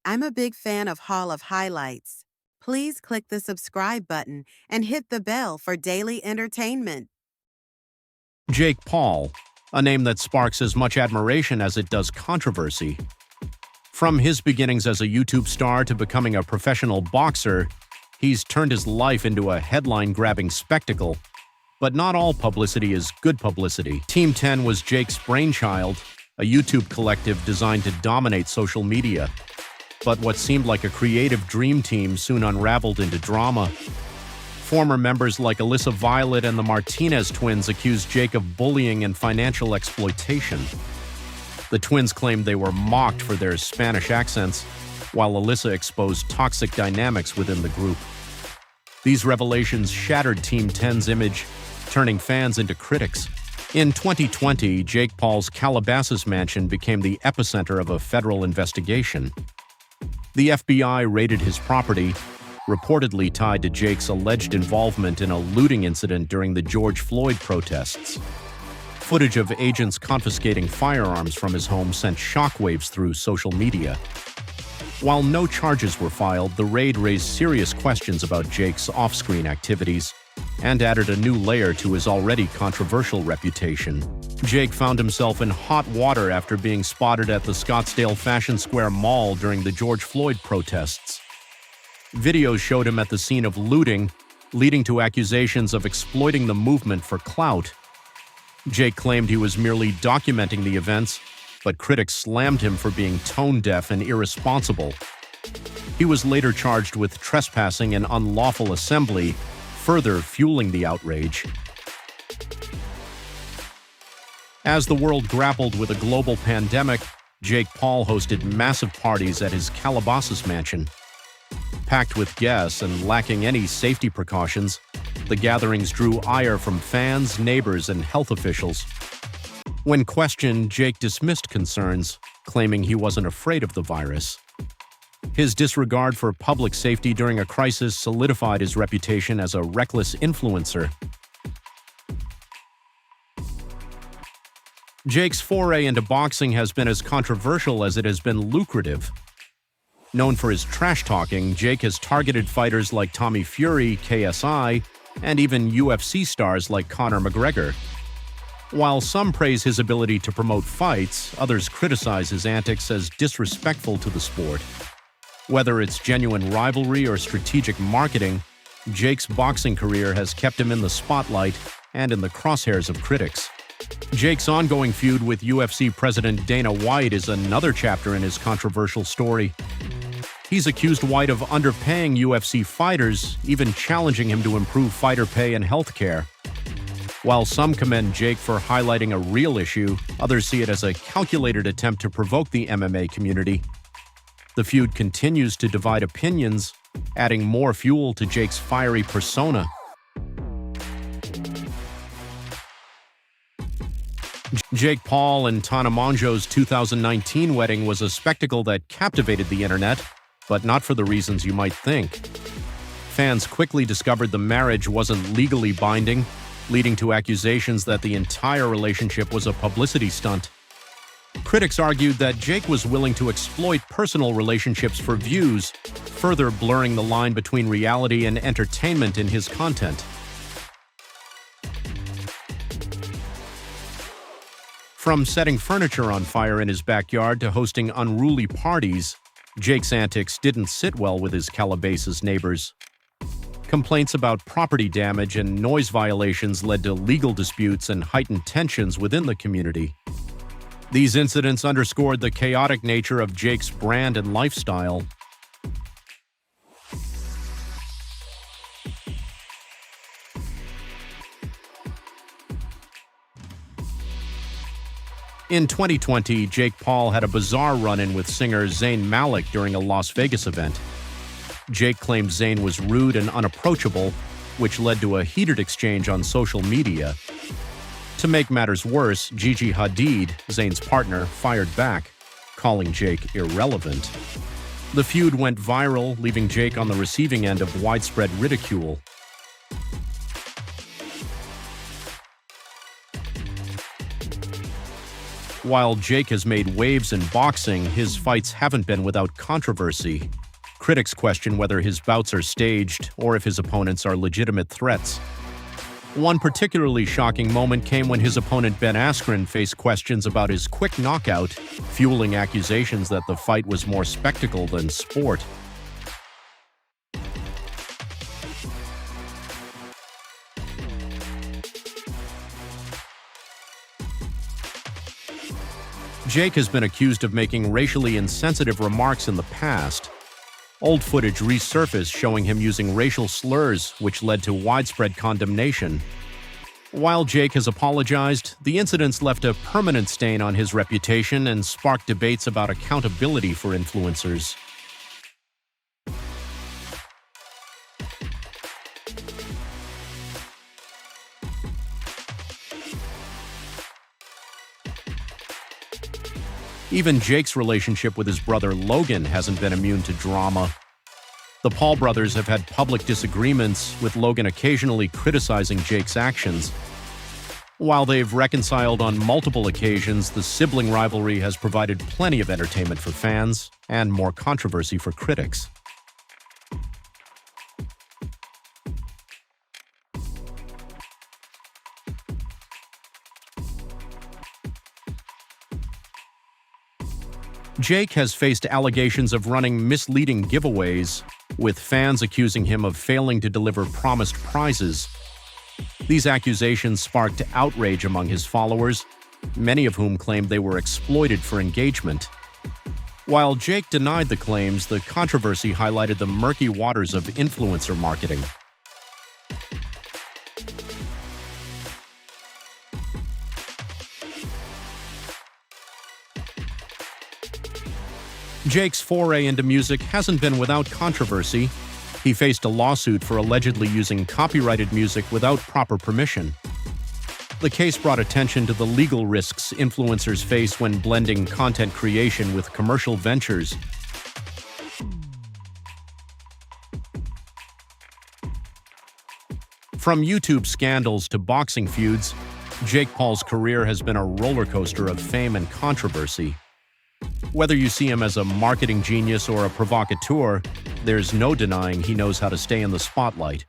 I'm a big fan of Hall of Highlights. Please click the subscribe button and hit the bell for daily entertainment. Jake Paul, a name that sparks as much admiration as it does controversy. From his beginnings as a YouTube star to becoming a professional boxer, he's turned his life into a headline-grabbing spectacle. But not all publicity is good publicity. Team 10 was Jake's brainchild, a YouTube collective designed to dominate social media. But what seemed like a creative dream team soon unraveled into drama. Former members like Alyssa Violet and the Martinez twins accused Jake of bullying and financial exploitation. The twins claimed they were mocked for their Spanish accents, while Alyssa exposed toxic dynamics within the group. These revelations shattered Team 10's image, turning fans into critics. In 2020, Jake Paul's Calabasas mansion became the epicenter of a federal investigation. The FBI raided his property, reportedly tied to Jake's alleged involvement in a looting incident during the George Floyd protests. Footage of agents confiscating firearms from his home sent shockwaves through social media. While no charges were filed, the raid raised serious questions about Jake's off-screen activities and added a new layer to his already controversial reputation. Jake found himself in hot water after being spotted at the Scottsdale Fashion Square Mall during the George Floyd protests. Videos showed him at the scene of looting, leading to accusations of exploiting the movement for clout. Jake claimed he was merely documenting the events, but critics slammed him for being tone-deaf and irresponsible. He was later charged with trespassing and unlawful assembly, further fueling the outrage. As the world grappled with a global pandemic, Jake Paul hosted massive parties at his Calabasas mansion. Packed with guests and lacking any safety precautions, the gatherings drew ire from fans, neighbors, and health officials. When questioned, Jake dismissed concerns, claiming he wasn't afraid of the virus. His disregard for public safety during a crisis solidified his reputation as a reckless influencer. Jake's foray into boxing has been as controversial as it has been lucrative. Known for his trash-talking, Jake has targeted fighters like Tommy Fury, KSI, and even UFC stars like Conor McGregor. While some praise his ability to promote fights, others criticize his antics as disrespectful to the sport. Whether it's genuine rivalry or strategic marketing, Jake's boxing career has kept him in the spotlight and in the crosshairs of critics. Jake's ongoing feud with UFC President Dana White is another chapter in his controversial story. He's accused White of underpaying UFC fighters, even challenging him to improve fighter pay and health care. While some commend Jake for highlighting a real issue, others see it as a calculated attempt to provoke the MMA community. The feud continues to divide opinions, adding more fuel to Jake's fiery persona. Jake Paul and Tana Mongeau's 2019 wedding was a spectacle that captivated the internet, but not for the reasons you might think. Fans quickly discovered the marriage wasn't legally binding, leading to accusations that the entire relationship was a publicity stunt. Critics argued that Jake was willing to exploit personal relationships for views, further blurring the line between reality and entertainment in his content. From setting furniture on fire in his backyard to hosting unruly parties, Jake's antics didn't sit well with his Calabasas neighbors. Complaints about property damage and noise violations led to legal disputes and heightened tensions within the community. These incidents underscored the chaotic nature of Jake's brand and lifestyle. In 2020, Jake Paul had a bizarre run-in with singer Zayn Malik during a Las Vegas event. Jake claimed Zayn was rude and unapproachable, which led to a heated exchange on social media. To make matters worse, Gigi Hadid, Zayn's partner, fired back, calling Jake irrelevant. The feud went viral, leaving Jake on the receiving end of widespread ridicule. While Jake has made waves in boxing, his fights haven't been without controversy. Critics question whether his bouts are staged or if his opponents are legitimate threats. One particularly shocking moment came when his opponent Ben Askren faced questions about his quick knockout, fueling accusations that the fight was more spectacle than sport. Jake has been accused of making racially insensitive remarks in the past. Old footage resurfaced showing him using racial slurs, which led to widespread condemnation. While Jake has apologized, the incidents left a permanent stain on his reputation and sparked debates about accountability for influencers. Even Jake's relationship with his brother Logan hasn't been immune to drama. The Paul brothers have had public disagreements, with Logan occasionally criticizing Jake's actions. While they've reconciled on multiple occasions, the sibling rivalry has provided plenty of entertainment for fans and more controversy for critics. Jake has faced allegations of running misleading giveaways, with fans accusing him of failing to deliver promised prizes. These accusations sparked outrage among his followers, many of whom claimed they were exploited for engagement. While Jake denied the claims, the controversy highlighted the murky waters of influencer marketing. Jake's foray into music hasn't been without controversy. He faced a lawsuit for allegedly using copyrighted music without proper permission. The case brought attention to the legal risks influencers face when blending content creation with commercial ventures. From YouTube scandals to boxing feuds, Jake Paul's career has been a roller coaster of fame and controversy. Whether you see him as a marketing genius or a provocateur, there's no denying he knows how to stay in the spotlight.